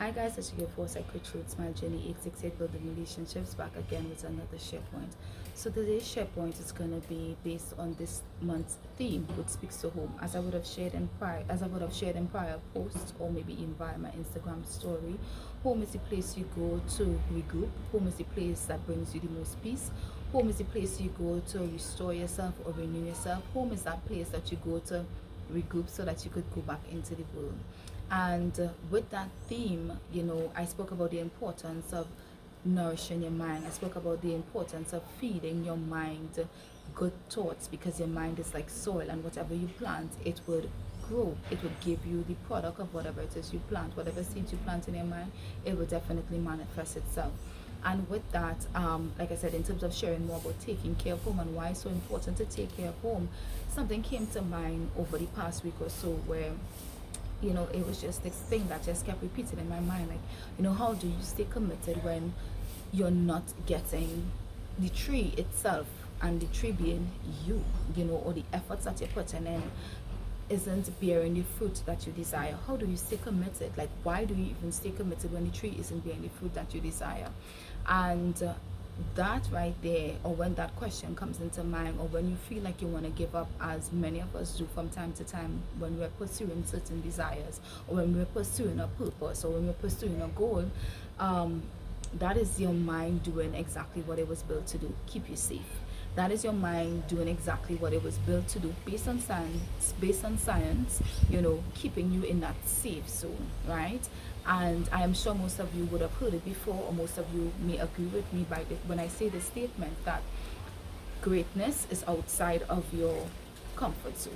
Hi guys, it's your Forsythe-Crichlow. It's my journey 868 building relationships, back again with another SharePoint. So today's SharePoint is gonna be based on this month's theme, which speaks to home. As I would have shared in prior posts or maybe in via my Instagram story. Home is the place you go to regroup. Home is the place that brings you the most peace. Home is the place you go to restore yourself or renew yourself. Home is that place that you go to regroup so that you could go back into the world. And with that theme, I spoke about the importance of nourishing your mind. I spoke about the importance of feeding your mind good thoughts, because your mind is like soil, and whatever you plant, it would grow. It would give you the product of whatever it is you plant. Whatever seeds you plant in your mind, it will definitely manifest itself. And with that, like I said, in terms of sharing more about taking care of home and why it's so important to take care of home, something came to mind over the past week or so where it was just this thing that just kept repeating in my mind, like, how do you stay committed when you're not getting the tree itself, and the tree being you, or the efforts that you're putting in isn't bearing the fruit that you desire? How do you stay committed? Like, why do you even stay committed when the tree isn't bearing the fruit that you desire? And that right there, or when that question comes into mind, or when you feel like you want to give up, as many of us do from time to time when we're pursuing certain desires, or when we're pursuing a purpose, or when we're pursuing a goal, that is your mind doing exactly what it was built to do: keep you safe. That is your mind doing exactly what it was built to do, based on science, keeping you in that safe zone, right? And I am sure most of you would have heard it before, or most of you may agree with me when I say the statement that greatness is outside of your comfort zone.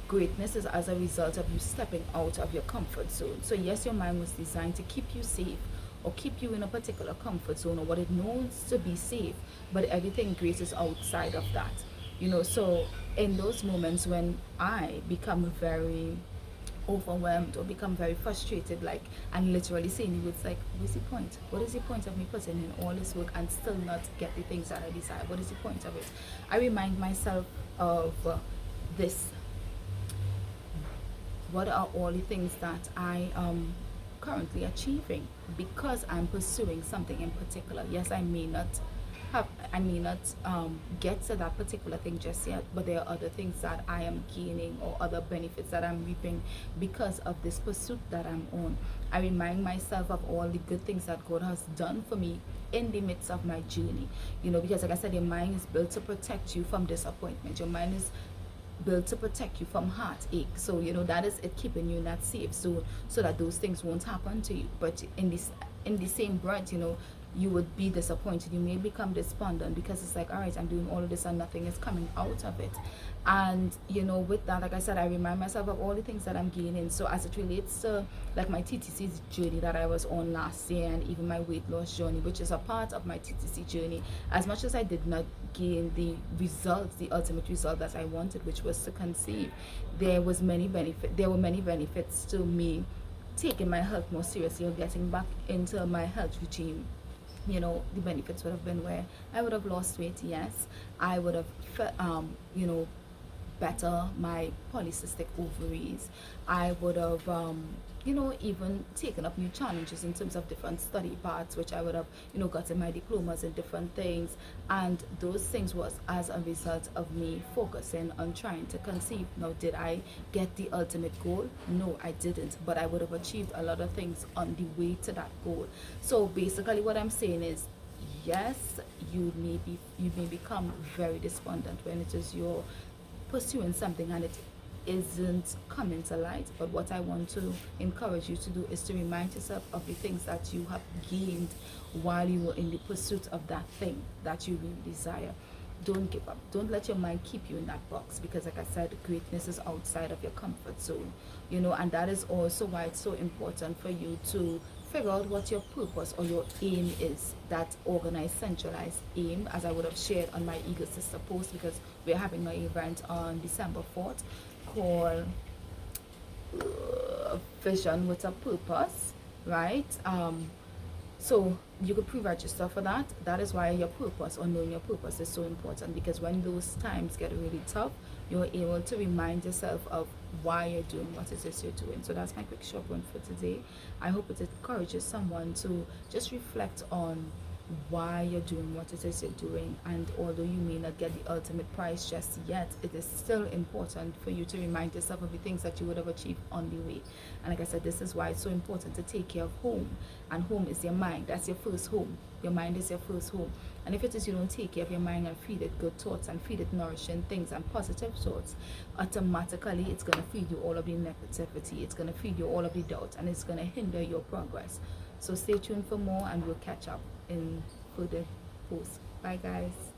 Greatness is as a result of you stepping out of your comfort zone. So yes, your mind was designed to keep you safe, or keep you in a particular comfort zone, or what it knows to be safe, but everything great is outside of that. So in those moments when I become very overwhelmed or become very frustrated, like, and literally saying it's like, what's the point? What is the point of me putting in all this work and still not get the things that I desire? What is the point of it? I remind myself of this: what are all the things that I am currently achieving because I'm pursuing something in particular? Yes, I may not get to that particular thing just yet, but there are other things that I am gaining, or other benefits that I'm reaping because of this pursuit that I'm on. I remind myself of all the good things that God has done for me in the midst of my journey. Because like I said, your mind is built to protect you from disappointment. Your mind is built to protect you from heartache. So that is it, keeping you in that safe zone so that those things won't happen to you. But in the same breath, you would be disappointed. You may become despondent because it's like, all right, I'm doing all of this and nothing is coming out of it. And with that, like I said, I remind myself of all the things that I'm gaining. So as it relates to like my TTC journey that I was on last year, and even my weight loss journey, which is a part of my TTC journey, as much as I did not gain the ultimate result that I wanted, which was to conceive, there were many benefits to me taking my health more seriously, or getting back into my health regime. The benefits would have been where I would have lost weight. Yes, I would have better my polycystic ovaries. I would have even taken up new challenges in terms of different study parts, which I would have gotten my diplomas in different things. And those things was as a result of me focusing on trying to conceive. Now, did I get the ultimate goal? No, I didn't, but I would have achieved a lot of things on the way to that goal. So basically what I'm saying is, yes, you may become very despondent when it is your pursuing something and it isn't coming to light. But what I want to encourage you to do is to remind yourself of the things that you have gained while you were in the pursuit of that thing that you really desire. Don't give up. Don't let your mind keep you in that box, because like I said, greatness is outside of your comfort zone. And that is also why it's so important for you to figure out what your purpose or your aim is. That organized, centralized aim, as I would have shared on my Eagle Sister post, because we're having an event on December 4th called Vision with a Purpose, right? So you could pre-register for that. That is why your purpose, or knowing your purpose, is so important, because when those times get really tough, you're able to remind yourself of why you're doing what it is you're doing. So that's my quick short one for today. I hope it encourages someone to just reflect on why you're doing what it is you're doing, and although you may not get the ultimate prize just yet, it is still important for you to remind yourself of the things that you would have achieved on the way. And like I said, this is why it's so important to take care of home, and home is your mind. That's your first home. Your mind is your first home. And if it is you don't take care of your mind and feed it good thoughts and feed it nourishing things and positive thoughts, automatically it's going to feed you all of the negativity, it's going to feed you all of the doubt, and it's going to hinder your progress. So stay tuned for more, and we'll catch up in further posts. Bye guys.